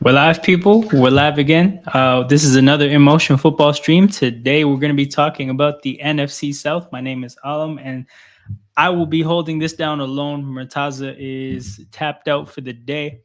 We're live, people. We're live again. This is another Emotion Football stream. Today, we're going to be talking about the NFC South. My name is Alam, and I will be holding this down alone. Murtaza is tapped out for the day.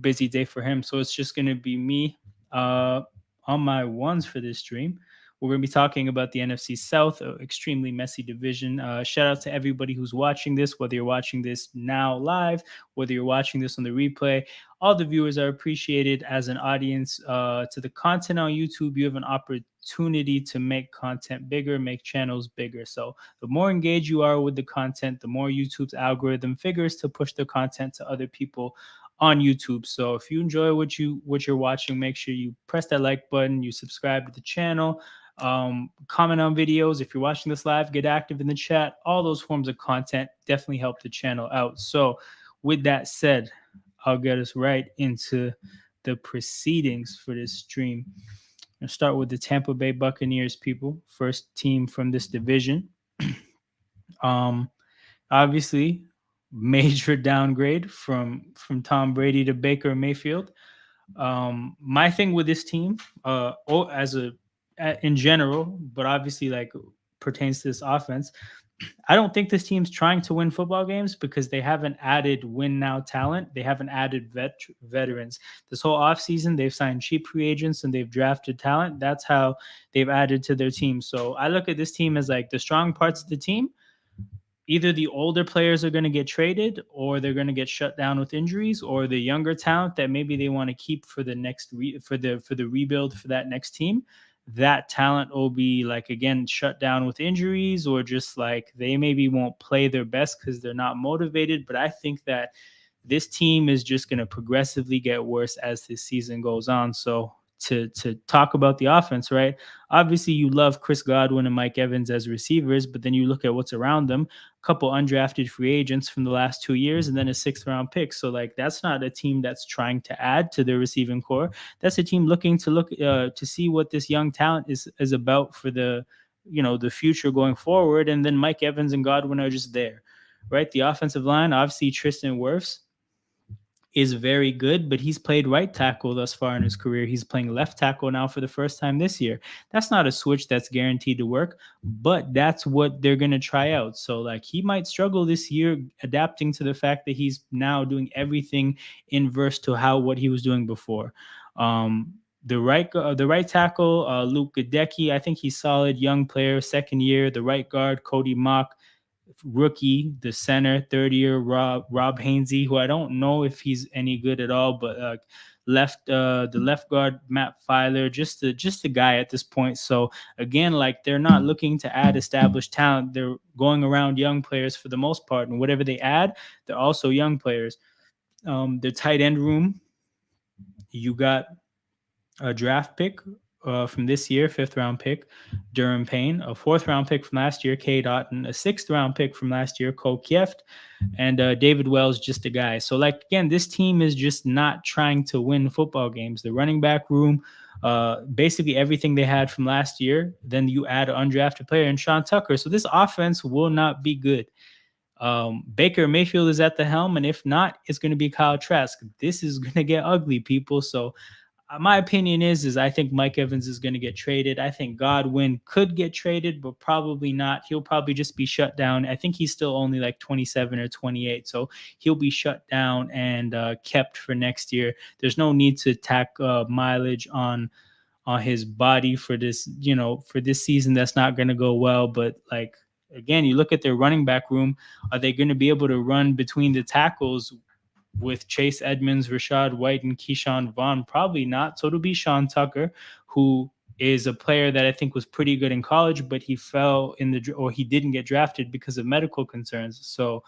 Busy day for him. So it's just going to be me on my ones for this stream. We're going to be talking about the NFC South, an extremely messy division. Shout out to everybody who's watching this, whether you're watching this now live, whether you're watching this on the replay. All the viewers are appreciated as an audience to the content on YouTube. You have an opportunity to make content bigger, make channels bigger. So the more engaged you are with the content, the more YouTube's algorithm figures to push the content to other people on YouTube. So if you enjoy what you're watching, make sure you press that like button, you subscribe to the channel, comment on videos. If you're watching this live, get active in the chat. All those forms of content definitely help the channel out. So with that said, I'll get us right into the proceedings for this stream. I'll start with the Tampa Bay Buccaneers, people. First team from this division. Obviously, major downgrade from Tom Brady to Baker Mayfield. My thing with this team, in general, but obviously like pertains to this offense, I don't think this team's trying to win football games because they haven't added win now talent. They haven't added veterans. This whole offseason, they've signed cheap free agents and they've drafted talent. That's how they've added to their team. So I look at this team as like the strong parts of the team. Either the older players are going to get traded or they're going to get shut down with injuries, or the younger talent that maybe they want to keep for the next for the rebuild for that next team, that talent will be like again shut down with injuries, or just like they maybe won't play their best because they're not motivated. But I think that this team is just going to progressively get worse as this season goes on. So to talk about the offense, right? Obviously, you love Chris Godwin and Mike Evans as receivers, but then you look at what's around them. A couple undrafted free agents from the last 2 years, and then a 6th-round pick. So, like, that's not a team that's trying to add to their receiving core. That's a team looking to see what this young talent is about for the future going forward. And then Mike Evans and Godwin are just there, right? The offensive line, obviously, Tristan Wirfs is very good, but he's played right tackle thus far in his career. He's playing left tackle now for the first time this year. That's not a switch that's guaranteed to work, but that's what they're going to try out. So like he might struggle this year adapting to the fact that he's now doing everything inverse to what he was doing before. The right tackle, Luke Gadecki, I think he's solid, young player, second year. The right guard, Cody Mock, rookie. The center, third year, Rob Hainsey, who I don't know if he's any good at all, but the left guard, Matt Filer, just the guy at this point. So again, like they're not looking to add established talent. They're going around young players for the most part, and whatever they add, they're also young players. The tight end room, you got a draft pick from this year, 5th-round pick, Durham Payne, a 4th-round pick from last year, K. Dotton, a 6th-round pick from last year, Cole Kieft, and David Wells, just a guy. So, like, again, this team is just not trying to win football games. The running back room, basically everything they had from last year, then you add an undrafted player in Sean Tucker. So this offense will not be good. Baker Mayfield is at the helm, and if not, it's going to be Kyle Trask. This is going to get ugly, people. So my opinion is I think Mike Evans is going to get traded. I think Godwin could get traded, but probably not. He'll probably just be shut down. I think he's still only like 27 or 28, so he'll be shut down and kept for next year. There's no need to tack mileage on his body for this, for this season. That's not going to go well. But like again, you look at their running back room. Are they going to be able to run between the tackles with Chase Edmonds, Rashad White, and Keyshawn Vaughn? Probably not. So it'll be Sean Tucker, who is a player that I think was pretty good in college, but he he didn't get drafted because of medical concerns. So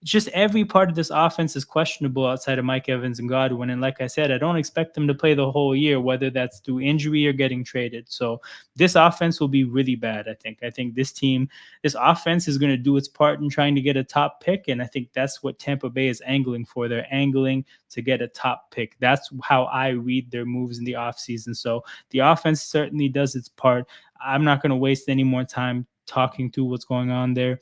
just every part of this offense is questionable outside of Mike Evans and Godwin. And like I said, I don't expect them to play the whole year, whether that's through injury or getting traded. So this offense will be really bad, I think. I think this offense is going to do its part in trying to get a top pick. And I think that's what Tampa Bay is angling for. They're angling to get a top pick. That's how I read their moves in the offseason. So the offense certainly does its part. I'm not going to waste any more time talking through what's going on there.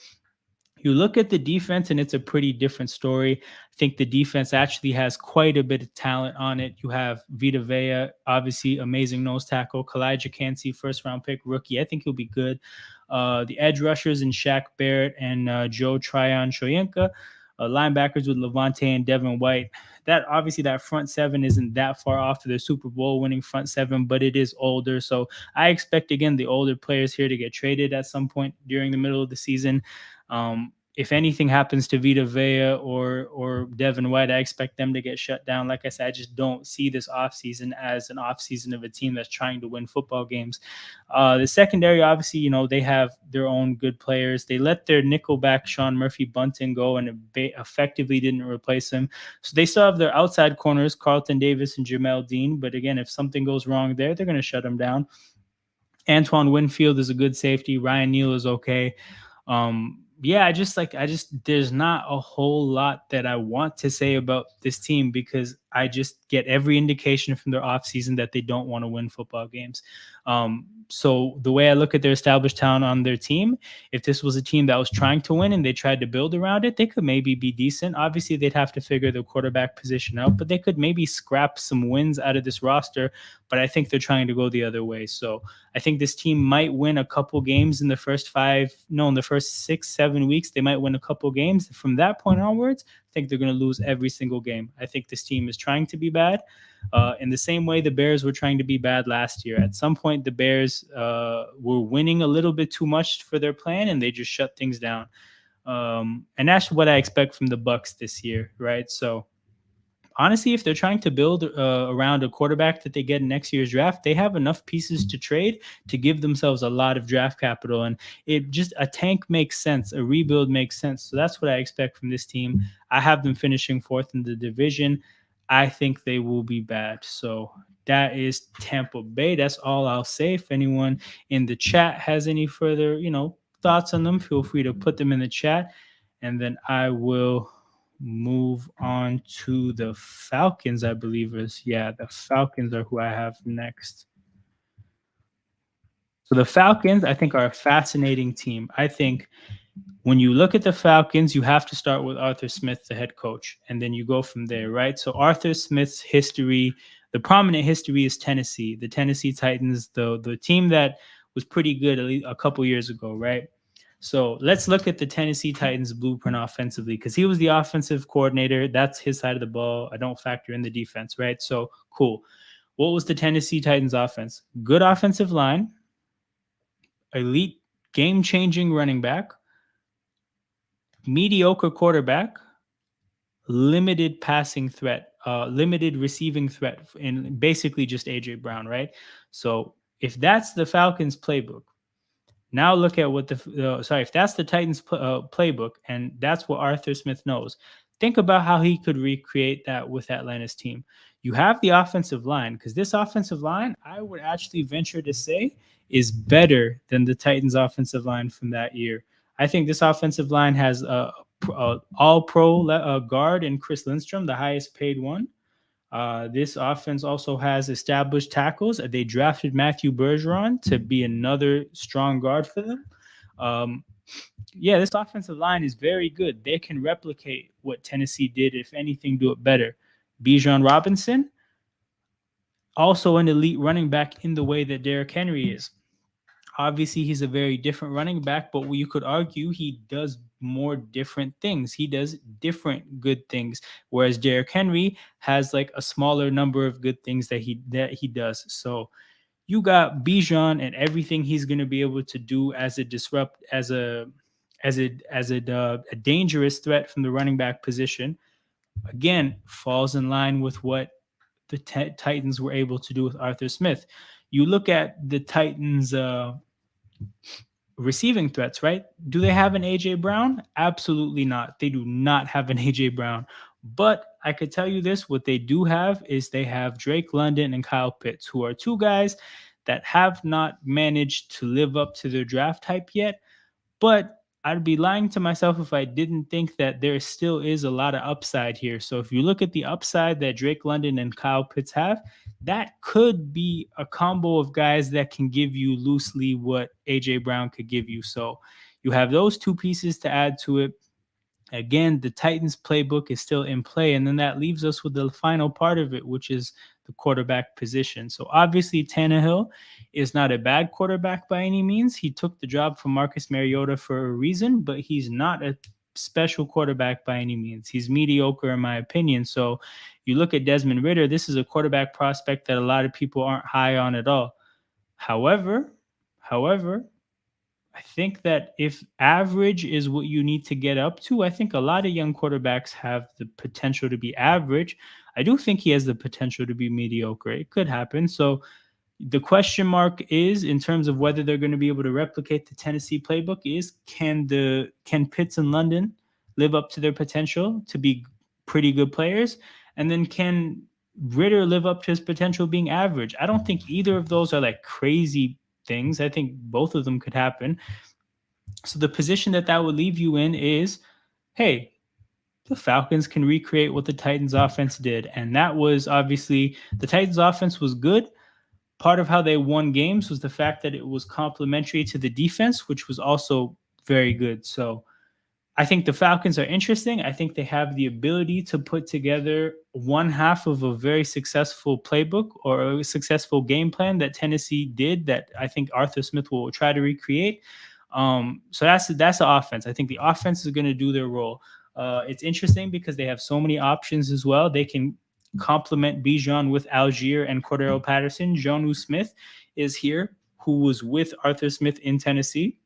You look at the defense, and it's a pretty different story. I think the defense actually has quite a bit of talent on it. You have Vita Vea, obviously amazing nose tackle. Kalijah Cansey, first round pick rookie. I think he'll be good. The edge rushers in Shaq Barrett and Joe Tryon Shoyinka. Linebackers with Levante and Devin White. That obviously that front seven isn't that far off of their Super Bowl winning front seven, but it is older. So I expect again the older players here to get traded at some point during the middle of the season. If anything happens to Vita Vea or Devin White, I expect them to get shut down. Like I said, I just don't see this offseason as an offseason of a team that's trying to win football games. The secondary, obviously, they have their own good players. They let their nickelback Sean Murphy-Bunting go and effectively didn't replace him. So they still have their outside corners, Carlton Davis and Jamel Dean. But again, if something goes wrong there, they're going to shut them down. Antoine Winfield is a good safety. Ryan Neal is okay. I just there's not a whole lot that I want to say about this team because I just get every indication from their offseason that they don't want to win football games. So the way I look at their established talent on their team, if this was a team that was trying to win and they tried to build around it, they could maybe be decent. Obviously, they'd have to figure the quarterback position out, but they could maybe scrap some wins out of this roster. But I think they're trying to go the other way. So I think this team might win a couple games in the first 6-7 weeks. They might win a couple games. From that point onwards, I think they're going to lose every single game. I think this team is trying to be bad. In the same way the Bears were trying to be bad last year. At some point, the Bears were winning a little bit too much for their plan, and they just shut things down. And that's what I expect from the Bucs this year, right? So honestly, if they're trying to build around a quarterback that they get in next year's draft, they have enough pieces to trade to give themselves a lot of draft capital. And a tank makes sense. A rebuild makes sense. So that's what I expect from this team. I have them finishing fourth in the division. I think they will be bad. So that is Tampa Bay. That's all I'll say. If anyone in the chat has any further, thoughts on them, feel free to put them in the chat. And then I will move on to the Falcons, I believe the Falcons are who I have next. So the Falcons, I think, are a fascinating team. I think when you look at the Falcons, you have to start with Arthur Smith, the head coach, and then you go from there, right? So Arthur Smith's history, the prominent history is Tennessee, the Tennessee Titans, the team that was pretty good at least a couple years ago, right? So let's look at the Tennessee Titans blueprint offensively because he was the offensive coordinator. That's his side of the ball. I don't factor in the defense, right? So cool. What was the Tennessee Titans offense? Good offensive line, elite game-changing running back, mediocre quarterback, limited passing threat, limited receiving threat, and basically just A.J. Brown, right? So if that's the Falcons playbook, now look at what if that's the Titans playbook and that's what Arthur Smith knows, think about how he could recreate that with Atlanta's team. You have the offensive line because this offensive line, I would actually venture to say, is better than the Titans offensive line from that year. I think this offensive line has a all-pro guard in Chris Lindstrom, the highest paid one. This offense also has established tackles. They drafted Matthew Bergeron to be another strong guard for them. This offensive line is very good. They can replicate what Tennessee did, if anything, do it better. Bijan Robinson, also an elite running back in the way that Derrick Henry is. Obviously, he's a very different running back, but you could argue he does more different things. He does different good things, whereas Derrick Henry has like a smaller number of good things that he does. So you got Bijan and everything he's going to be able to do as a dangerous threat from the running back position. Again, falls in line with what the Titans were able to do with Arthur Smith. You look at the Titans' receiving threats, right? Do they have an A.J. Brown? Absolutely not. They do not have an A.J. Brown. But I could tell you this, what they do have is they have Drake London and Kyle Pitts, who are two guys that have not managed to live up to their draft hype yet. But I'd be lying to myself if I didn't think that there still is a lot of upside here. So if you look at the upside that Drake London and Kyle Pitts have, that could be a combo of guys that can give you loosely what A.J. Brown could give you. So You have those two pieces to add to it. Again, the Titans playbook is still in play. And then that leaves us with the final part of it, which is the quarterback position. So obviously, Tannehill is not a bad quarterback by any means. He took the job from Marcus Mariota for a reason, but he's not a special quarterback by any means. He's mediocre, in my opinion. So you look at Desmond Ridder, this is a quarterback prospect that a lot of people aren't high on at all. However, I think that if average is what you need to get up to, I think a lot of young quarterbacks have the potential to be average. I do think he has the potential to be mediocre. It could happen. So the question mark is, in terms of whether they're going to be able to replicate the Tennessee playbook, is can Pitts and London live up to their potential to be pretty good players? And then can Ritter live up to his potential being average? I don't think either of those are like crazy things. I think both of them could happen. So the position that would leave you in is, hey, the Falcons can recreate what the Titans offense did. And that was obviously, the Titans offense was good. Part of how they won games was the fact that it was complementary to the defense, which was also very good. So I think the Falcons are interesting. I think they have the ability to put together one half of a very successful playbook or a successful game plan that Tennessee did, that I think Arthur Smith will try to recreate. So that's the offense. I think the offense is going to do their role. It's interesting because they have so many options as well. They can complement Bijan with Algier and Cordero Patterson. Jonnu Smith is here, who was with Arthur Smith in Tennessee.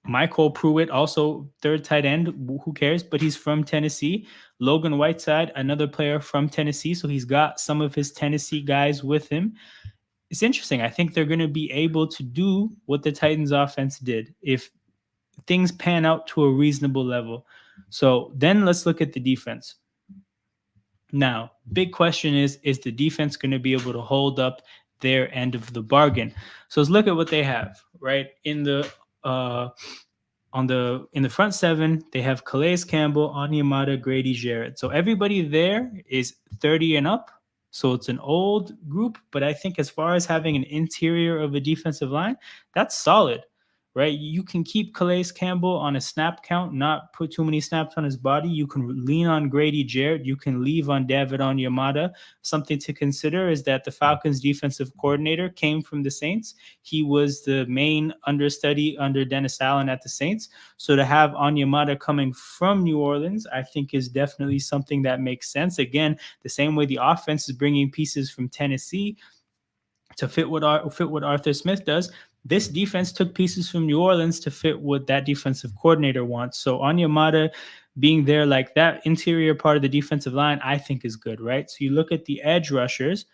Michael Pruitt, also third tight end. Who cares? But he's from Tennessee. Logan Whiteside, another player from Tennessee. So he's got some of his Tennessee guys with him. It's interesting. I think they're going to be able to do what the Titans offense did if things pan out to a reasonable level. So then let's look at the defense. Now, big question is the defense going to be able to hold up their end of the bargain? So let's look at what they have, right? In the front seven, they have Calais Campbell, Onyemata, Grady Jarrett. So everybody there is 30 and up. So it's an old group, but I think as far as having an interior of a defensive line, that's solid, right? You can keep Calais Campbell on a snap count, not put too many snaps on his body. You can lean on Grady Jarrett. You can leave on David Onyemata. Something to consider is that the Falcons defensive coordinator came from the Saints. He was the main understudy under Dennis Allen at the Saints. So to have Onyemata coming from New Orleans, I think is definitely something that makes sense. Again, the same way the offense is bringing pieces from Tennessee to fit what Arthur Smith does, this defense took pieces from New Orleans to fit what that defensive coordinator wants. So Onyemata being there, like that interior part of the defensive line, I think is good, right? So you look at the edge rushers.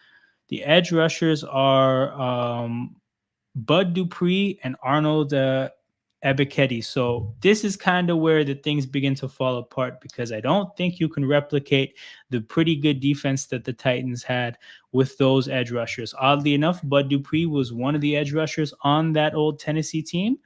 The edge rushers are Bud Dupree and Arnold Ebiketie. So this is kind of where the things begin to fall apart, because I don't think you can replicate the pretty good defense that the Titans had with those edge rushers. Oddly enough, Bud Dupree was one of the edge rushers on that old Tennessee team,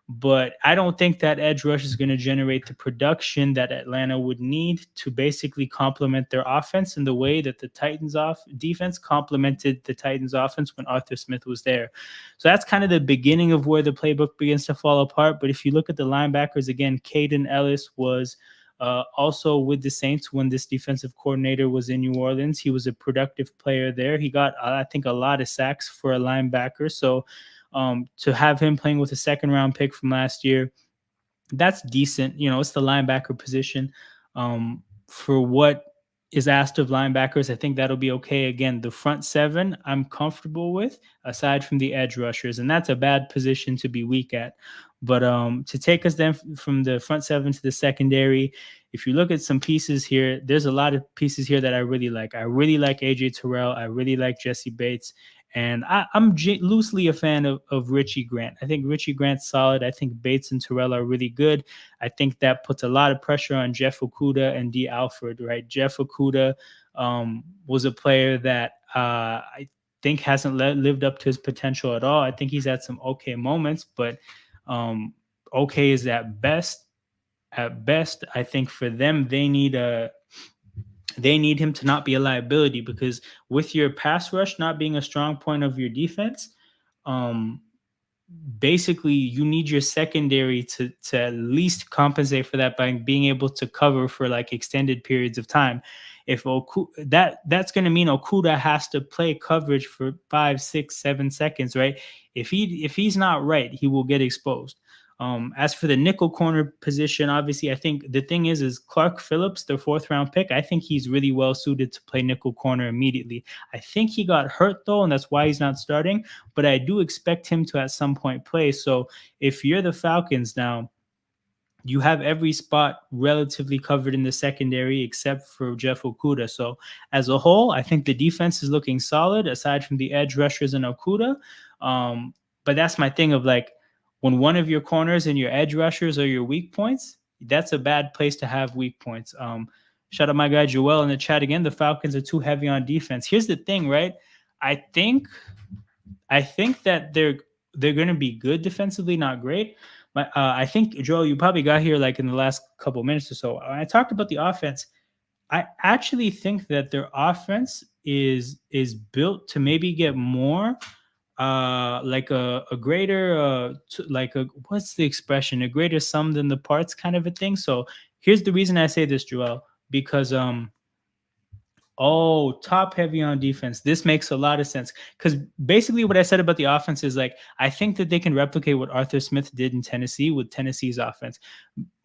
but I don't think that edge rush is going to generate the production that Atlanta would need to basically complement their offense in the way that the Titans defense complemented the Titans offense when Arthur Smith was there. So that's kind of the beginning of where the playbook begins to fall apart. But if you look at the linebackers, again, Caden Ellis was also with the Saints when this defensive coordinator was in New Orleans. He was a productive player there. He got, I think, a lot of sacks for a linebacker. So to have him playing with a second round pick from last year, that's decent. You know, it's the linebacker position. For what is asked of linebackers, I think that'll be okay. Again, the front seven I'm comfortable with, aside from the edge rushers, and that's a bad position to be weak at. But to take us then from the front seven to the secondary, if you look at some pieces here, there's a lot of pieces here that I really like. I really like AJ Terrell. I really like Jesse Bates. And I'm loosely a fan of Richie Grant. I think Richie Grant's solid. I think Bates and Terrell are really good. I think that puts a lot of pressure on Jeff Okudah and D. Alford, right? Jeff Okudah was a player that I think hasn't lived up to his potential at all. I think he's had some okay moments, but okay is at best. At best, I think for them, they need him to not be a liability, because with your pass rush not being a strong point of your defense, basically you need your secondary to at least compensate for that by being able to cover for like extended periods of time. If that's going to mean Okuda has to play coverage for 5, 6, 7 seconds, right? If he's not right, he will get exposed. As for the nickel corner position, obviously, I think the thing is Clark Phillips, the fourth round pick. I think he's really well suited to play nickel corner immediately. I think he got hurt though, and that's why he's not starting. But I do expect him to at some point play. So if you're the Falcons now, you have every spot relatively covered in the secondary except for Jeff Okuda. So as a whole, I think the defense is looking solid aside from the edge rushers and Okuda. But that's my thing of like when one of your corners and your edge rushers are your weak points, that's a bad place to have weak points. Shout out my guy Joel in the chat again. The Falcons are too heavy on defense. Here's the thing, right? I think that they're going to be good defensively, not great. But I think Joel, you probably got here like in the last couple minutes or so. When I talked about the offense, I actually think that their offense is built to maybe get more like a greater like a what's the expression, a greater sum than the parts kind of a thing. So here's the reason I say this, Joel, because oh, top heavy on defense. This makes a lot of sense because basically what I said about the offense is like I think that they can replicate what Arthur Smith did in Tennessee with Tennessee's offense.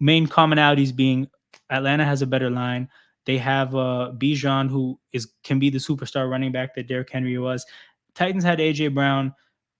Main commonalities being Atlanta has a better line. They have Bijan, who can be the superstar running back that Derrick Henry was. Titans had AJ Brown.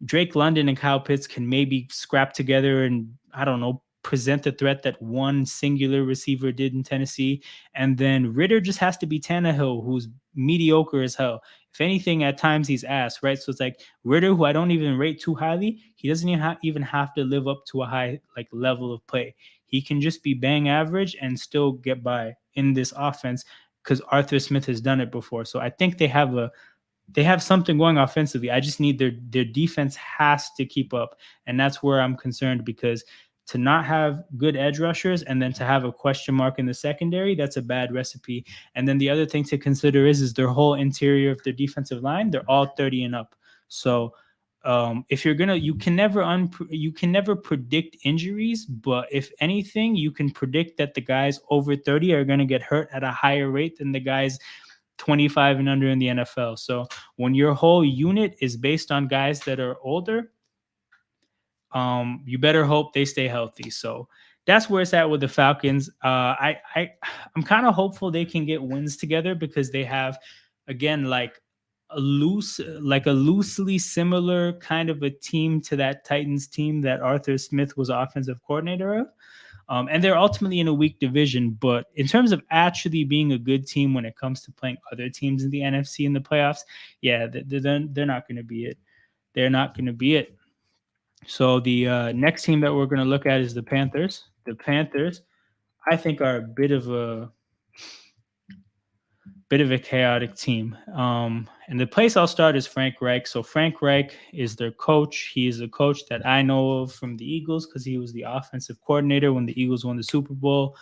Drake London and Kyle Pitts can maybe scrap together and I don't know, present the threat that one singular receiver did in Tennessee. And then Ritter just has to be Tannehill, who's mediocre as hell. If anything, at times he's ass, right? So it's like Ritter, who I don't even rate too highly, he doesn't even have to live up to a high like level of play. He can just be bang average and still get by in this offense because Arthur Smith has done it before. So I think they have something going offensively. I just need their defense has to keep up. And that's where I'm concerned because to not have good edge rushers and then to have a question mark in the secondary, that's a bad recipe. And then the other thing to consider is their whole interior of their defensive line. They're all 30 and up. So if you're gonna, you can never predict injuries, but if anything, you can predict that the guys over 30 are gonna get hurt at a higher rate than the guys 25 and under in the NFL. So when your whole unit is based on guys that are older, you better hope they stay healthy. So that's where it's at with the Falcons. I'm kind of hopeful they can get wins together because they have, again, like a loosely similar kind of a team to that Titans team that Arthur Smith was offensive coordinator of. And they're ultimately in a weak division, but in terms of actually being a good team when it comes to playing other teams in the NFC in the playoffs, yeah, they're not going to be it. They're not going to be it. So the next team that we're going to look at is the Panthers. The Panthers, I think, are a bit of a chaotic team. And the place I'll start is Frank Reich. So Frank Reich is their coach. He is a coach that I know of from the Eagles because he was the offensive coordinator when the Eagles won the Super Bowl.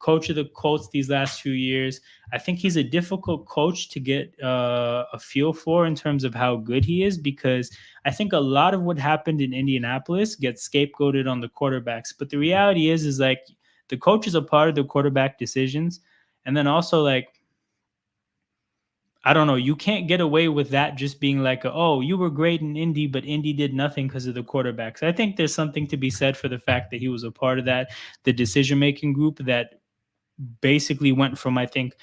Coach of the Colts these last few years. I think he's a difficult coach to get a feel for in terms of how good he is because I think a lot of what happened in Indianapolis gets scapegoated on the quarterbacks. But the reality is like the coach is a part of the quarterback decisions. And then also like, I don't know. You can't get away with that just being like, oh, you were great in Indy, but Indy did nothing because of the quarterbacks. I think there's something to be said for the fact that he was a part of that, the decision-making group that basically went from, I think,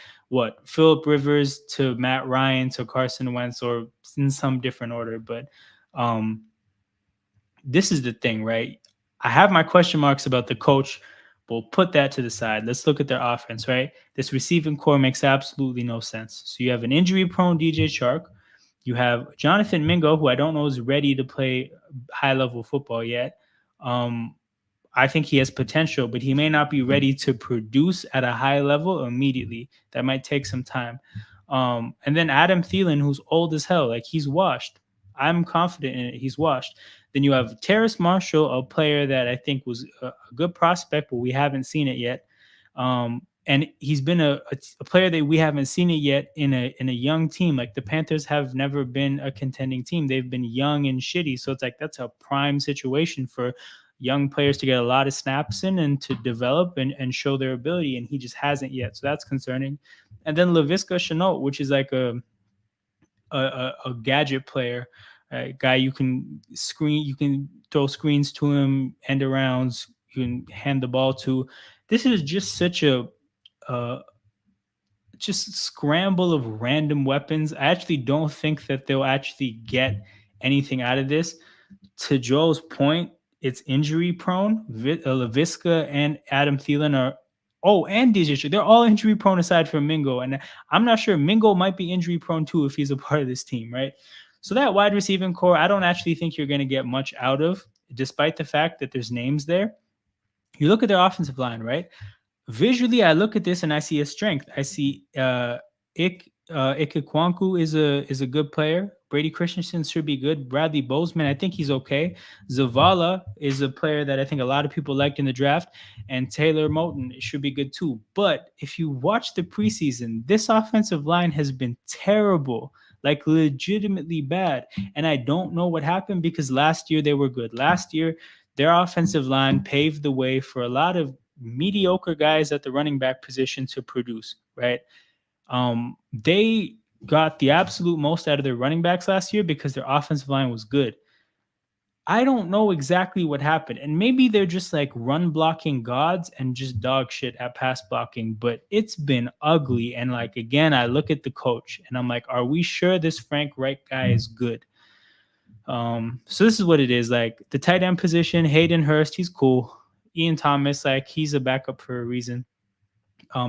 Phillip Rivers to Matt Ryan to Carson Wentz or in some different order. But this is the thing, right? I have my question marks about the coach. We'll put that to the side. Let's look at their offense, right? This receiving core makes absolutely no sense. So you have an injury-prone DJ Chark. You have Jonathan Mingo, who I don't know is ready to play high-level football yet. I think he has potential, but he may not be ready to produce at a high level immediately. That might take some time. And then Adam Thielen, who's old as hell. Like, he's washed. I'm confident in it. He's washed. Then you have Terrace Marshall, a player that I think was a good prospect, but we haven't seen it yet. and he's been a player that we haven't seen it yet in a young team. Like the Panthers have never been a contending team. They've been young and shitty. So it's like that's a prime situation for young players to get a lot of snaps in and to develop and show their ability. And he just hasn't yet. So that's concerning. And then Laviska Shenault, which is like a gadget player, a guy you can throw screens to him, end arounds, you can hand the ball to. This is just such a uh, just scramble of random weapons. I actually don't think that they'll actually get anything out of this. To Joel's point, it's injury prone. LaVisca and Adam Thielen are. Oh, and DJ, they're all injury prone aside from Mingo. And I'm not sure Mingo might be injury prone too if he's a part of this team, right? So that wide receiving core, I don't actually think you're going to get much out of, despite the fact that there's names there. You look at their offensive line, right? Visually, I look at this and I see a strength. I see Ike Kwanku is a good player. Brady Christensen should be good. Bradley Bozeman, I think he's okay. Zavala is a player that I think a lot of people liked in the draft, and Taylor Moton should be good too. But if you watch the preseason, this offensive line has been terrible, like legitimately bad. And I don't know what happened because last year they were good. Last year, their offensive line paved the way for a lot of mediocre guys at the running back position to produce, right? They got the absolute most out of their running backs last year because their offensive line was good. I don't know exactly what happened. And maybe they're just like run blocking gods and just dog shit at pass blocking, but it's been ugly. And like, again, I look at the coach and I'm like, are we sure this Frank Reich guy is good? So this is what it is. Like the tight end position, Hayden Hurst, he's cool. Ian Thomas, like he's a backup for a reason.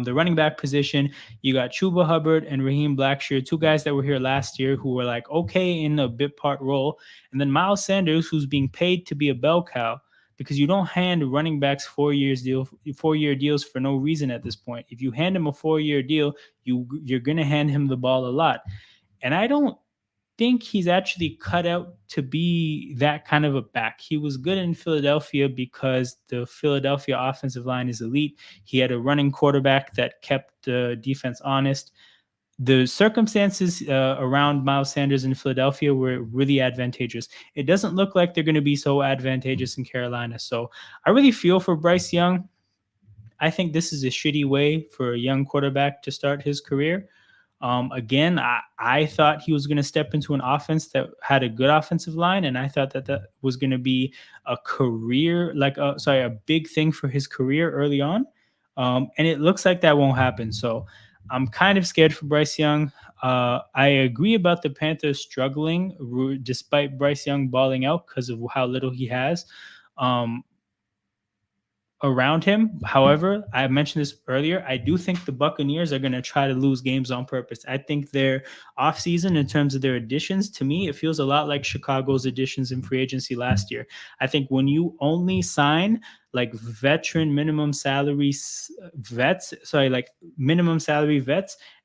The running back position, you got Chuba Hubbard and Raheem Blackshear, two guys that were here last year who were like okay in a bit part role. And then Miles Sanders, who's being paid to be a bell cow, because you don't hand running backs 4 year deals for no reason at this point. If you hand him a 4-year deal, you're gonna hand him the ball a lot. And I don't think he's actually cut out to be that kind of a back. He was good in Philadelphia because the Philadelphia offensive line is elite. He had a running quarterback that kept the defense honest. The circumstances around Miles Sanders in Philadelphia were really advantageous. It doesn't look like they're going to be so advantageous in Carolina. So I really feel for Bryce Young. I think this is a shitty way for a young quarterback to start his career. Again, I thought he was going to step into an offense that had a good offensive line, and I thought that was going to be a career, a big thing for his career early on. And it looks like that won't happen. So I'm kind of scared for Bryce Young. I agree about the Panthers struggling despite Bryce Young balling out because of how little he has. Around him. However, I mentioned this earlier. I do think the Buccaneers are going to try to lose games on purpose. I think their offseason, in terms of their additions, to me, it feels a lot like Chicago's additions in free agency last year. I think when you only sign like minimum salary vets,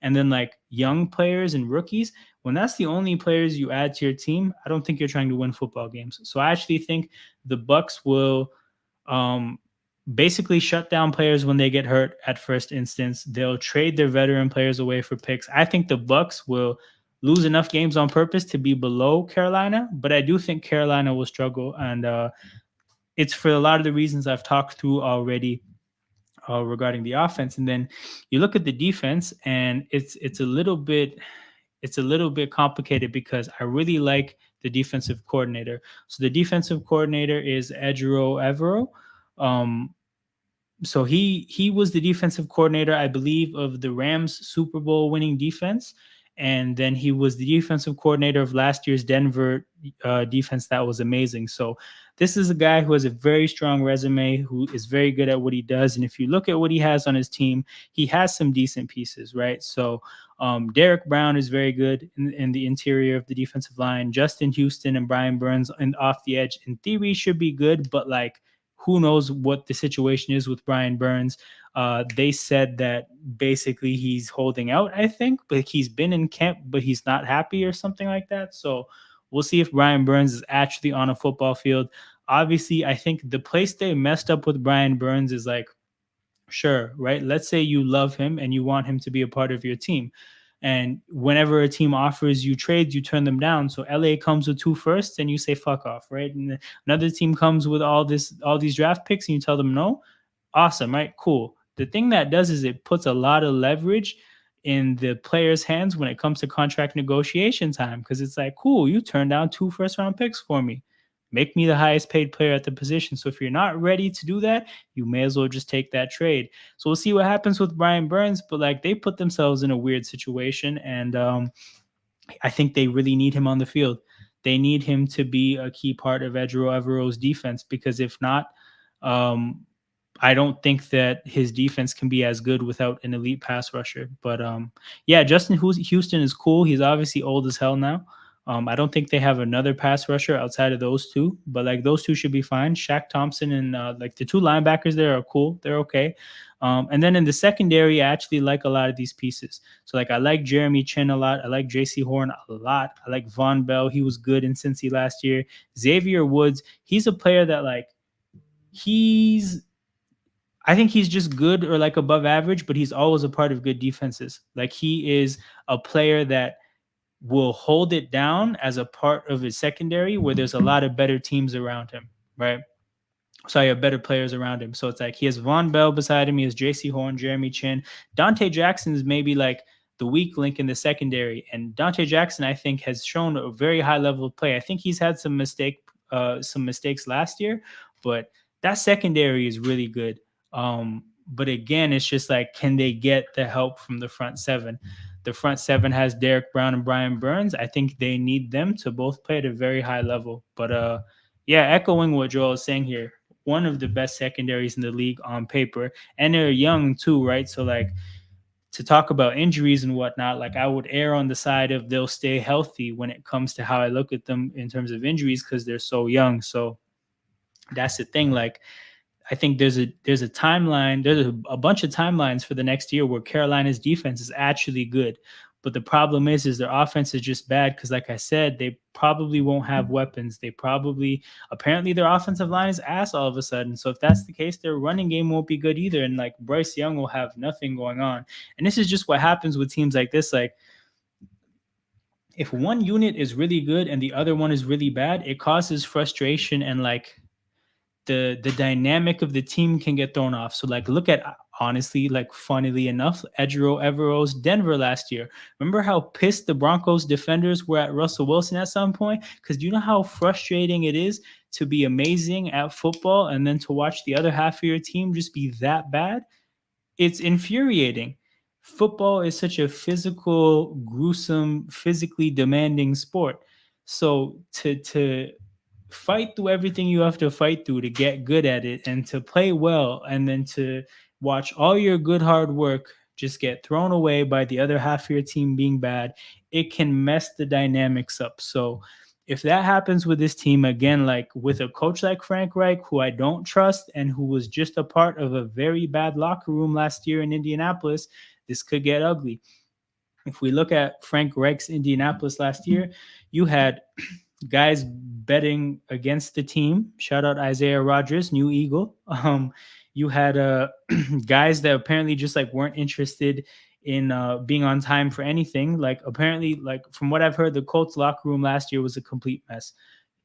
and then like young players and rookies, when that's the only players you add to your team, I don't think you're trying to win football games. So I actually think the Bucs will basically shut down players when they get hurt at first instance. They'll trade their veteran players away for picks. I think the Bucs will lose enough games on purpose to be below Carolina, but I do think Carolina will struggle, and it's for a lot of the reasons I've talked through already regarding the offense. And then you look at the defense, and it's a little bit complicated because I really like the defensive coordinator. So the defensive coordinator is Ejiro Evero. So he was the defensive coordinator, I believe, of the Rams Super Bowl winning defense. And then he was the defensive coordinator of last year's Denver defense. That was amazing. So this is a guy who has a very strong resume, who is very good at what he does. And if you look at what he has on his team, he has some decent pieces, right? So Derek Brown is very good in the interior of the defensive line. Justin Houston and Brian Burns and off the edge, in theory, should be good, but like, who knows what the situation is with Brian Burns. They said that basically he's holding out, I think, but he's been in camp, but he's not happy or something like that. So we'll see if Brian Burns is actually on a football field. Obviously, I think the place they messed up with Brian Burns is like Sure, right? Let's say you love him and you want him to be a part of your team. And whenever a team offers you trades, you turn them down. So LA comes with 2 firsts and you say fuck off, right? And another team comes with all these draft picks and you tell them no. Awesome, right? Cool. The thing that does is it puts a lot of leverage in the player's hands when it comes to contract negotiation time, because it's like, cool, you turned down 2 first round picks for me. Make me the highest paid player at the position. So if you're not ready to do that, you may as well just take that trade. So we'll see what happens with Brian Burns, but like they put themselves in a weird situation, and I think they really need him on the field. They need him to be a key part of Edro Evero's defense, because if not, um, I don't think that his defense can be as good without an elite pass rusher. But yeah, Justin Houston is cool. He's obviously old as hell now. I don't think they have another pass rusher outside of those two, but like those two should be fine. Shaq Thompson and like the two linebackers there are cool. They're okay. And then in the secondary, I actually like a lot of these pieces. So like I like Jeremy Chin a lot. I like J.C. Horn a lot. I like Von Bell. He was good in Cincy last year. Xavier Woods. He's a player that like he's I think he's just good or like above average, but he's always a part of good defenses. Like he is a player that will hold it down as a part of his secondary where there's a lot of better teams around him, right? So you have better players around him. So it's like he has Von Bell beside him. He has J.C. Horn, Jeremy Chin. Dante Jackson is maybe like the weak link in the secondary. And Dante Jackson, I think, has shown a very high level of play. I think he's had some mistakes last year, but that secondary is really good. But again, it's just like, can they get the help from the front seven? The front seven has Derek Brown and Brian Burns. I think they need them to both play at a very high level. But yeah, echoing what Joel is saying here, one of the best secondaries in the league on paper, and they're young too, right? So like to talk about injuries and whatnot, like I would err on the side of they'll stay healthy when it comes to how I look at them in terms of injuries, because they're so young. So that's the thing. Like I think there's a timeline. There's a bunch of timelines for the next year where Carolina's defense is actually good. But the problem is their offense is just bad because, like I said, they probably won't have weapons. Apparently their offensive line is ass all of a sudden. So if that's the case, their running game won't be good either. And like Bryce Young will have nothing going on. And this is just what happens with teams like this. Like if one unit is really good and the other one is really bad, it causes frustration, and like the dynamic of the team can get thrown off. So like look at, honestly, like funnily enough, Edro Evero's Denver last year. Remember how pissed the Broncos defenders were at Russell Wilson at some point? Because do you know how frustrating it is to be amazing at football and then to watch the other half of your team just be that bad? It's infuriating. Football is such a physical, gruesome, physically demanding sport. So to fight through everything you have to fight through to get good at it and to play well, and then to watch all your good hard work just get thrown away by the other half of your team being bad, it can mess the dynamics up. So if that happens with this team again, like with a coach like Frank Reich, who I don't trust and who was just a part of a very bad locker room last year in Indianapolis, this could get ugly. If we look at Frank Reich's Indianapolis last year, you had guys betting against the team. Shout out Isaiah Rodgers, new Eagle. You had guys that apparently just like weren't interested in being on time for anything. Like apparently, like from what I've heard, the Colts locker room last year was a complete mess.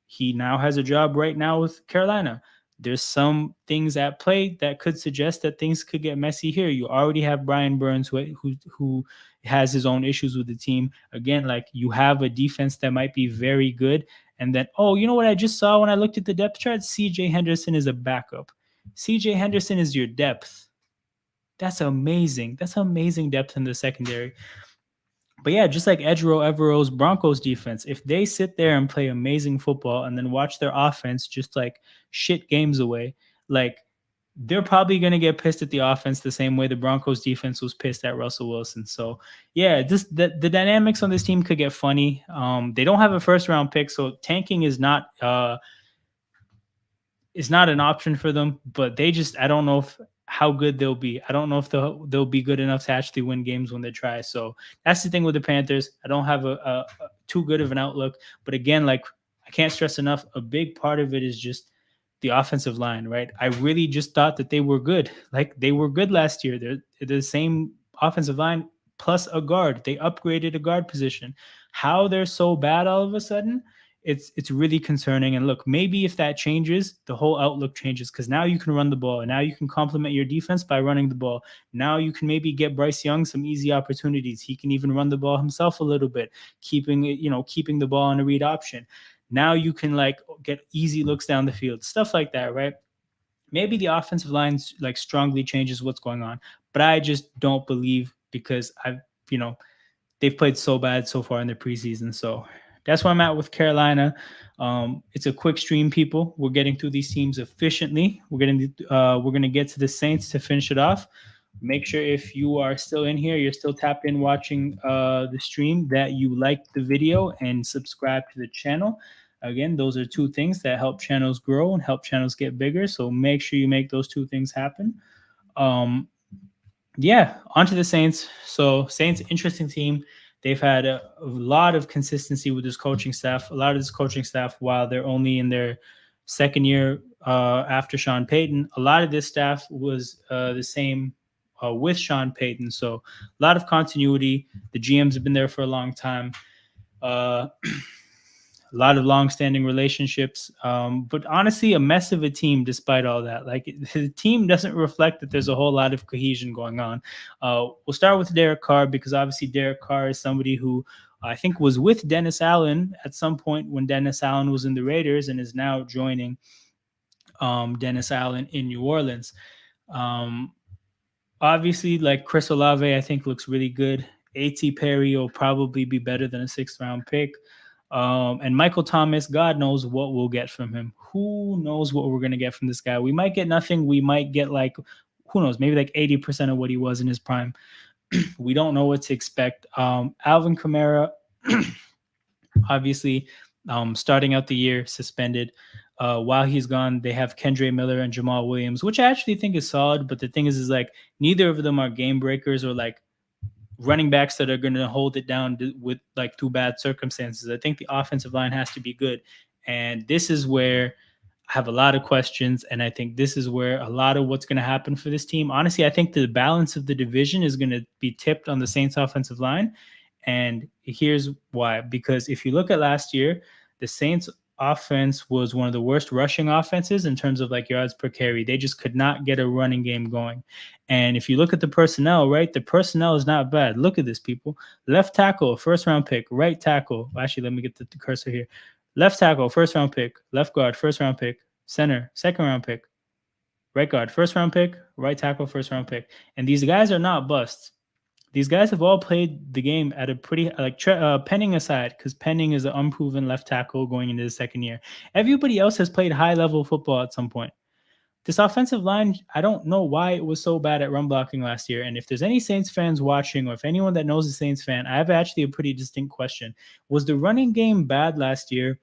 He now has a job right now with Carolina. There's some things at play that could suggest that things could get messy here. You already have Brian Burns, who has his own issues with the team. Again, like you have a defense that might be very good. And then, oh, you know what I just saw when I looked at the depth chart? CJ Henderson is a backup. CJ Henderson is your depth. That's amazing. That's amazing depth in the secondary. But yeah, just like Edro Evero's Broncos defense, if they sit there and play amazing football and then watch their offense just like shit games away, like they're probably going to get pissed at the offense the same way the Broncos defense was pissed at Russell Wilson. So yeah, the dynamics on this team could get funny. They don't have a first round pick, so tanking is not an option for them, but I don't know how good they'll be. I don't know if they'll be good enough to actually win games when they try. So that's the thing with the Panthers. I don't have a too good of an outlook, but again, like I can't stress enough, a big part of it is just the offensive line, right? I really just thought that they were good. Like they were good last year. They're the same offensive line plus a guard. They upgraded a guard position. How they're so bad all of a sudden, it's really concerning. And look, maybe if that changes, the whole outlook changes because now you can run the ball and now you can complement your defense by running the ball. Now you can maybe get Bryce Young some easy opportunities. He can even run the ball himself a little bit, keeping it, keeping the ball on a read option. Now you can like get easy looks down the field, stuff like that, right? Maybe the offensive line like strongly changes what's going on, but I just don't believe because you know, they've played so bad so far in the preseason. So that's where I'm at with Carolina. It's a quick stream, people. We're getting through these teams efficiently. We're going to get to the Saints to finish it off. Make sure if you are still in here, you're still tapped in watching the stream, that you like the video and subscribe to the channel. Again, those are two things that help channels grow and help channels get bigger. So make sure you make those two things happen. Yeah, onto the Saints. So Saints, interesting team. They've had a lot of consistency with this coaching staff. A lot of this coaching staff, while they're only in their second year after Sean Payton, a lot of this staff was the same with Sean Payton. So a lot of continuity. The GMs have been there for a long time. A lot of long-standing relationships, but honestly, a mess of a team despite all that. Like the team doesn't reflect that there's a whole lot of cohesion going on. We'll start with Derek Carr because obviously Derek Carr is somebody who I think was with Dennis Allen at some point when Dennis Allen was in the Raiders and is now joining Dennis Allen in New Orleans. Obviously, like Chris Olave, I think looks really good. A.T. Perry will probably be better than a 6th-round pick. And Michael Thomas, God knows what we'll get from him. Who knows what we're going to get from this guy? We might get nothing. We might get like, who knows, maybe like 80% of what he was in his prime. We don't know what to expect. Alvin Kamara, obviously, starting out the year suspended. While he's gone, they have Kendre Miller and Jamal Williams, which I actually think is solid. But the thing is like neither of them are game breakers or like running backs that are going to hold it down with like through bad circumstances. I think the offensive line has to be good. And this is where I have a lot of questions. And I think this is where a lot of what's going to happen for this team. Honestly, I think the balance of the division is going to be tipped on the Saints offensive line. And here's why. Because if you look at last year, the Saints offense was one of the worst rushing offenses in terms of like yards per carry. They just could not get a running game going. And if you look at the personnel, right, the personnel is not bad. Look at this, people. Left tackle, 1st-round pick. Right tackle. Actually, let me get the cursor here. Left tackle, 1st-round pick. Left guard, 1st-round pick. Center, 2nd-round pick. Right guard, 1st-round pick. Right tackle, 1st-round pick. And these guys are not busts. These guys have all played the game at a pretty, like Penning aside, because Penning is an unproven left tackle going into the 2nd year. Everybody else has played high-level football at some point. This offensive line, I don't know why it was so bad at run blocking last year. And if there's any Saints fans watching, or if anyone that knows a Saints fan, I have actually a pretty distinct question. Was the running game bad last year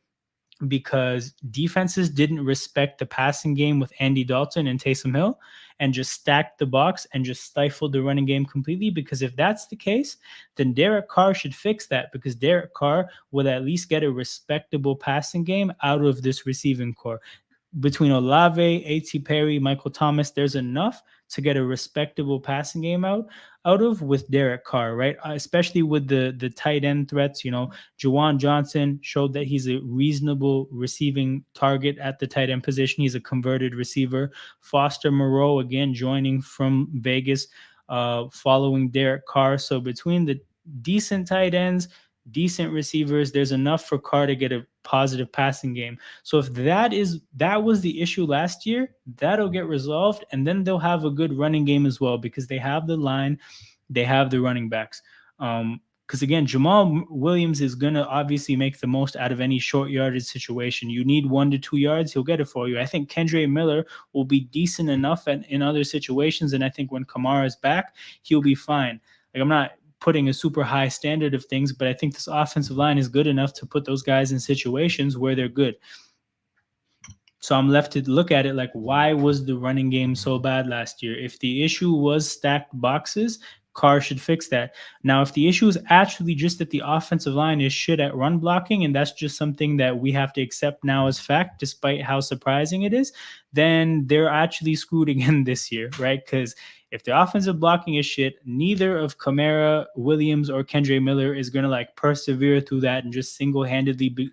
because defenses didn't respect the passing game with Andy Dalton and Taysom Hill and just stacked the box and just stifled the running game completely? Because if that's the case, then Derek Carr should fix that, because Derek Carr would at least get a respectable passing game out of this receiving core. Between Olave, A.T. Perry, Michael Thomas, there's enough to get a respectable passing game out of with Derek Carr, right? Especially with the tight end threats. You know, Juwan Johnson showed that he's a reasonable receiving target at the tight end position. He's a converted receiver. Foster Moreau, again, joining from Vegas, following Derek Carr. So between the decent tight ends, decent receivers, there's enough for Carr to get a positive passing game. So if that was the issue last year, that'll get resolved, and then they'll have a good running game as well, because they have the line, they have the running backs. Because again, Jamal Williams is gonna obviously make the most out of any short yardage situation. You need 1 to 2 yards, he'll get it for you. I think Kendre Miller will be decent enough in other situations, and I think when Kamara is back, he'll be fine. Like, I'm not putting a super high standard of things, but I think this offensive line is good enough to put those guys in situations where they're good. So I'm left to look at it like, why was the running game so bad last year? If the issue was stacked boxes, Carr should fix that. Now, if the issue is actually just that the offensive line is shit at run blocking, and that's just something that we have to accept now as fact, despite how surprising it is, then they're actually screwed again this year, right? Because if the offensive blocking is shit, neither of Kamara, Williams, or Kendre Miller is going to like persevere through that and just single-handedly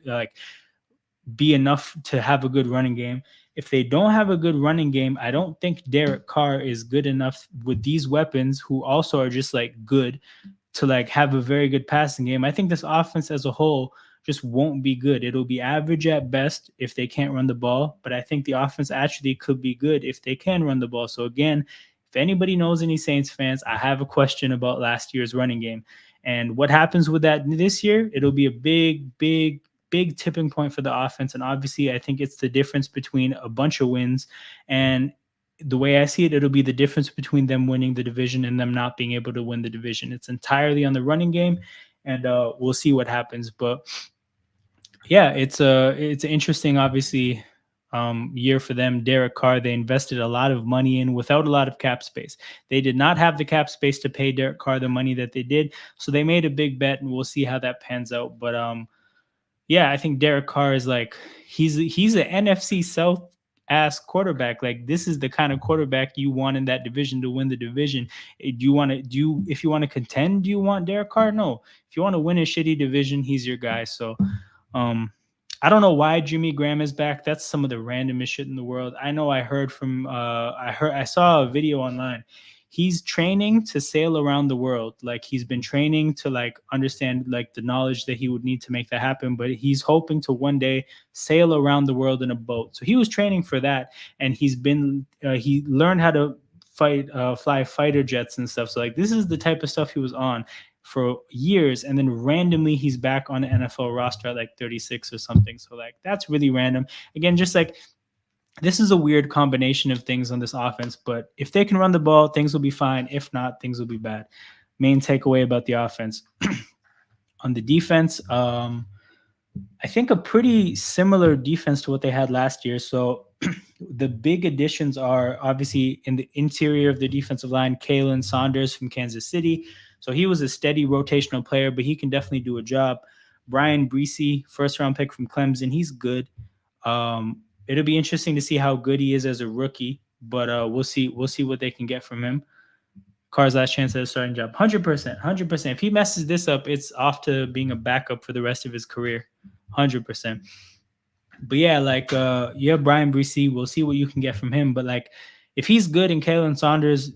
be enough to have a good running game. If they don't have a good running game, I don't think Derek Carr is good enough with these weapons, who also are just like good, to like have a very good passing game. I think this offense as a whole just won't be good. It'll be average at best if they can't run the ball, but I think the offense actually could be good if they can run the ball. So again, if anybody knows any Saints fans, I have a question about last year's running game. And what happens with that this year, it'll be a big tipping point for the offense. And obviously, I think it's the difference between a bunch of wins. And the way I see it, it'll be the difference between them winning the division and them not being able to win the division. It's entirely on the running game, and we'll see what happens. But yeah, it's an interesting, obviously, year for them. Derek Carr, they invested a lot of money in without a lot of cap space. They did not have the cap space to pay Derek Carr the money that they did, so they made a big bet, and we'll see how that pans out. But yeah, I think Derek Carr is like he's an NFC South ass quarterback. Like, this is the kind of quarterback you want in that division to win the division. If you want to contend, do you want Derek Carr? No. If you want to win a shitty division, he's your guy. So I don't know why Jimmy Graham is back. That's some of the randomest shit in the world. I know I saw a video online. He's training to sail around the world. Like, he's been training to like understand like the knowledge that he would need to make that happen, but he's hoping to one day sail around the world in a boat. So he was training for that, and he learned how to fly fighter jets and stuff. So like, this is the type of stuff he was on for years, and then randomly he's back on the NFL roster at like 36 or something. So like, that's really random. Again, just like, this is a weird combination of things on this offense, but if they can run the ball, things will be fine. If not, things will be bad. Main takeaway about the offense. On the defense, I think a pretty similar defense to what they had last year. So the big additions are obviously in the interior of the defensive line, Kalen Saunders from Kansas City. So he was a steady rotational player, but he can definitely do a job. Brian Breesy, first-round pick from Clemson. He's good. It'll be interesting to see how good he is as a rookie, but we'll see what they can get from him. Carr's last chance at a starting job. 100%. If he messes this up, it's off to being a backup for the rest of his career. 100%. But yeah, like you have Brian Breesy. We'll see what you can get from him. But like, if he's good and Kalen Saunders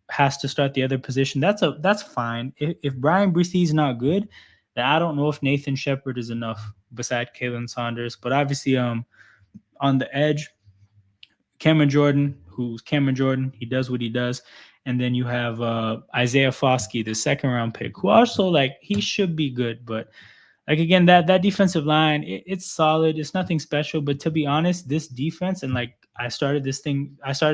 has to start the other position, that's fine. If Brian Breesy is not good, then I don't know if Nathan Shepard is enough beside Kalen Saunders. But obviously, on the edge, Cameron Jordan, he does what he does. And then you have Isaiah Foskey, the second-round pick, who also, like, he should be good. But, like, again, that defensive line, it's solid. It's nothing special. But to be honest, this defense, and, like, I started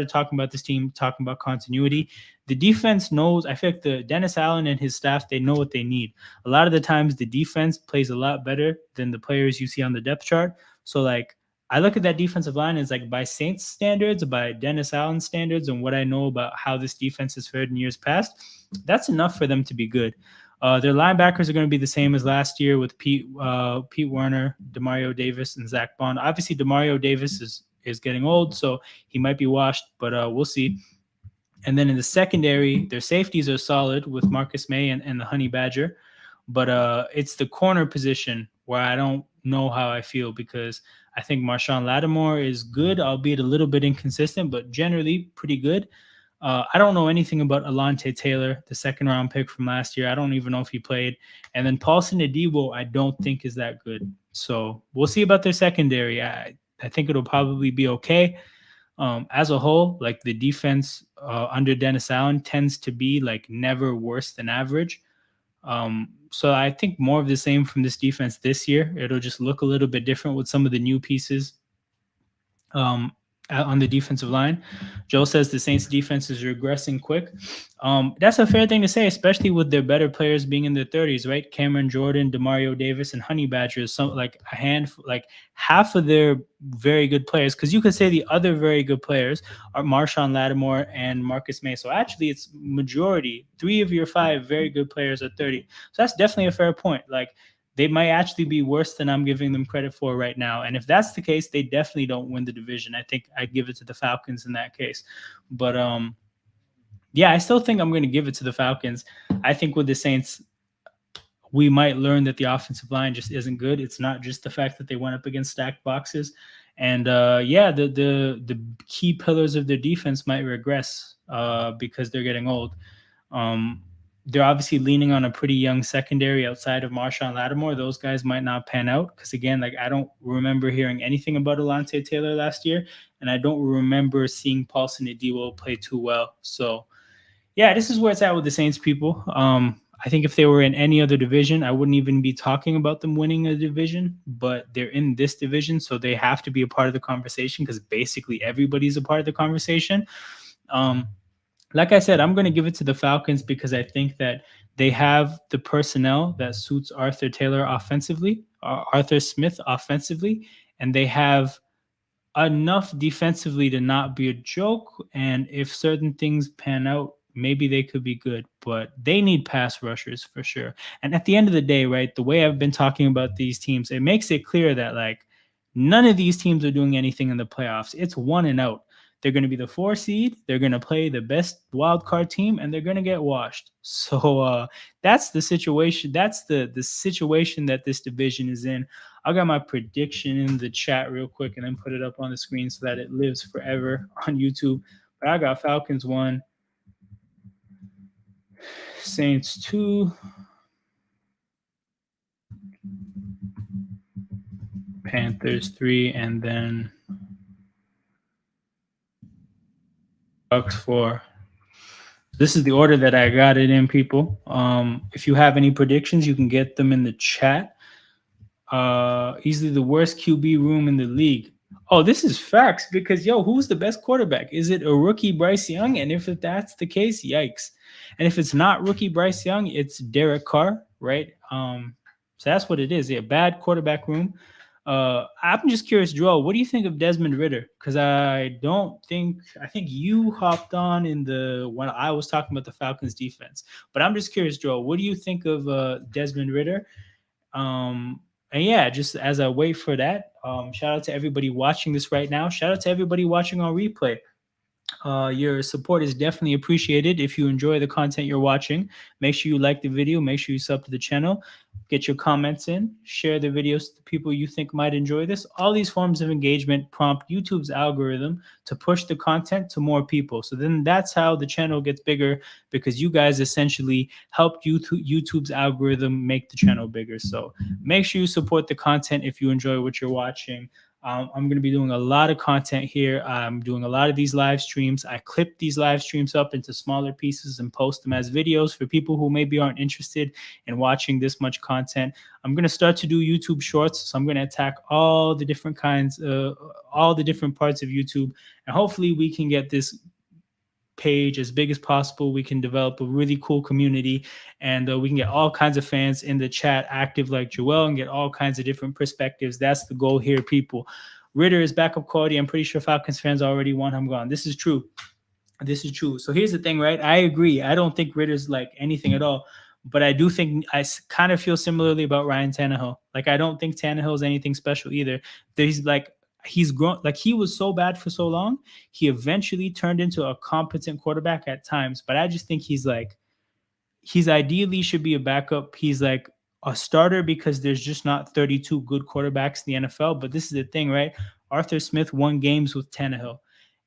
talking about this team, talking about continuity. The defense knows, I feel like the Dennis Allen and his staff, they know what they need. A lot of the times, the defense plays a lot better than the players you see on the depth chart. So, like, I look at that defensive line as like, by Saints standards, by Dennis Allen standards, and what I know about how this defense has fared in years past, that's enough for them to be good. Their linebackers are going to be the same as last year with Pete Werner, Demario Davis, and Zach Bond. Obviously, Demario Davis is getting old, so he might be washed, but we'll see. And then in the secondary, their safeties are solid with Marcus May and the Honey Badger, but it's the corner position where I don't know how I feel, because I think Marshawn Lattimore is good, albeit a little bit inconsistent, but generally pretty good. I don't know anything about Alontae Taylor, the second-round pick from last year. I don't even know if he played. And then Paulson Adebo, I don't think is that good. So we'll see about their secondary. I think it'll probably be okay. As a whole, like, the defense under Dennis Allen tends to be like never worse than average. So I think more of the same from this defense this year. It'll just look a little bit different with some of the new pieces. on the defensive line. Joe says the Saints defense is regressing quick. That's a fair thing to say, especially with their better players being in their 30s, right? Cameron Jordan, Demario Davis, and Honey Badgers, some like a handful, like half of their very good players. Because you could say the other very good players are Marshawn Lattimore and Marcus May. So actually, it's majority. 3 of your 5 very good players are 30. So that's definitely a fair point. Like, they might actually be worse than I'm giving them credit for right now. And if that's the case, they definitely don't win the division. I think I'd give it to the Falcons in that case. But yeah, I still think I'm going to give it to the Falcons. I think with the Saints, we might learn that the offensive line just isn't good. It's not just the fact that they went up against stacked boxes. And yeah, the key pillars of their defense might regress because they're getting old. They're obviously leaning on a pretty young secondary outside of Marshawn Lattimore. Those guys might not pan out because, again, like I don't remember hearing anything about Alontae Taylor last year, and I don't remember seeing Paulson Adewale play too well. So, yeah, this is where it's at with the Saints, people. I think if they were in any other division, I wouldn't even be talking about them winning a division, but they're in this division, so they have to be a part of the conversation because basically everybody's a part of the conversation. Like I said, I'm going to give it to the Falcons because I think that they have the personnel that suits Arthur Smith offensively, and they have enough defensively to not be a joke. And if certain things pan out, maybe they could be good, but they need pass rushers for sure. And at the end of the day, right, the way I've been talking about these teams, it makes it clear that like none of these teams are doing anything in the playoffs. It's one and out. They're going to be the 4 seed. They're going to play the best wild card team, and they're going to get washed. So that's the situation. That's the situation that this division is in. I'll get my prediction in the chat real quick and then put it up on the screen so that it lives forever on YouTube. But I got Falcons 1, Saints 2, Panthers 3, and then Bucks 4. This is the order that I got it in, people. If you have any predictions, you can get them in the chat. Easily the worst QB room in the league. Oh, this is facts because, who's the best quarterback? Is it a rookie Bryce Young? And if that's the case, yikes. And if it's not rookie Bryce Young, it's Derek Carr, right? So that's what it is. Yeah, bad quarterback room. I'm just curious, Joel, what do you think of Desmond Ridder? Because I think you hopped on when I was talking about the Falcons defense. But I'm just curious, Joel, what do you think of Desmond Ridder? And yeah, just as I wait for that, shout out to everybody watching this right now. Shout out to everybody watching on replay. Your support is definitely appreciated. If you enjoy the content you're watching, make sure you like the video, make sure you sub to the channel, get your comments in, share the videos to people you think might enjoy this. All these forms of engagement prompt YouTube's algorithm to push the content to more people. So then that's how the channel gets bigger, because you guys essentially helped YouTube's algorithm make the channel bigger. So make sure you support the content if you enjoy what you're watching. I'm going to be doing a lot of content here. I'm doing a lot of these live streams. I clip these live streams up into smaller pieces and post them as videos for people who maybe aren't interested in watching this much content. I'm going to start to do YouTube shorts. So I'm going to attack all the different kinds, all the different parts of YouTube. And hopefully we can get this page as big as possible. We can develop a really cool community, and we can get all kinds of fans in the chat active like Joel and get all kinds of different perspectives. That's the goal here, people. Ridder is backup quality. I'm pretty sure Falcons fans already want him gone. This is true. This is true. So here's the thing, right? I agree. I don't think Ridder's like anything at all, but I do think I kind of feel similarly about Ryan Tannehill. Like, I don't think Tannehill is anything special either. He's grown, like he was so bad for so long. He eventually turned into a competent quarterback at times, but I just think he's ideally should be a backup. He's like a starter because there's just not 32 good quarterbacks in the NFL. But this is the thing, right? Arthur Smith won games with Tannehill.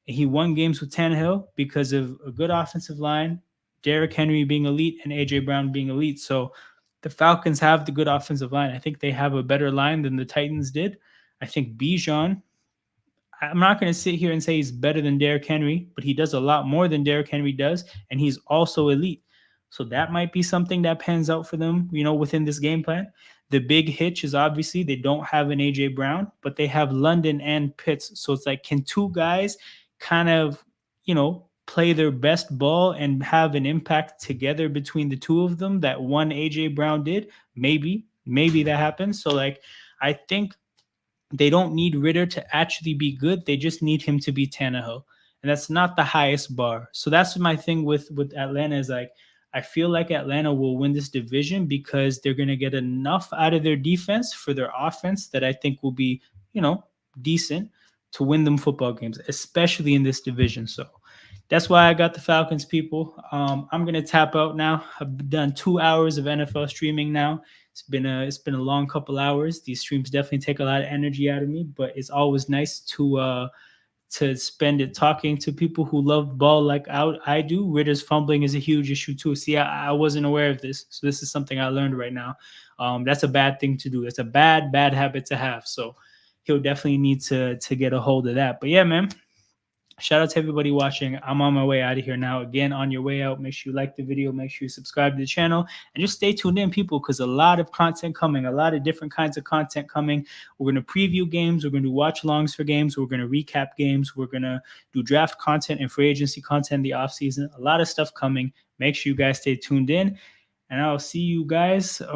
He won games with Tannehill because of a good offensive line, Derrick Henry being elite, and A.J. Brown being elite. So the Falcons have the good offensive line. I think they have a better line than the Titans did. I think Bijan, I'm not going to sit here and say he's better than Derrick Henry, but he does a lot more than Derrick Henry does, and he's also elite. So that might be something that pans out for them, within this game plan. The big hitch is obviously they don't have an AJ Brown, but they have London and Pitts. So it's like, can two guys kind of, play their best ball and have an impact together between the two of them that one AJ Brown did? Maybe that happens. So like, I think they don't need Ritter to actually be good. They just need him to be Tannehill. And that's not the highest bar. So that's my thing with Atlanta is like, I feel like Atlanta will win this division because they're going to get enough out of their defense for their offense that I think will be, decent to win them football games, especially in this division. So that's why I got the Falcons, people. I'm going to tap out now. I've done 2 hours of NFL streaming now. It's been a long couple hours. These streams definitely take a lot of energy out of me, but it's always nice to spend it talking to people who love ball like I do. Ritter's fumbling is a huge issue too. See, I wasn't aware of this, so this is something I learned right now. That's a bad thing to do. It's a bad habit to have. So he'll definitely need to get a hold of that. But yeah, man. Shout out to everybody watching. I'm on my way out of here now. Again, on your way out, make sure you like the video, make sure you subscribe to the channel, and just stay tuned in, people, because a lot of content coming, a lot of different kinds of content coming. We're going to preview games. We're going to do watch-alongs for games. We're going to recap games. We're going to do draft content and free agency content in the offseason. A lot of stuff coming. Make sure you guys stay tuned in, and I'll see you guys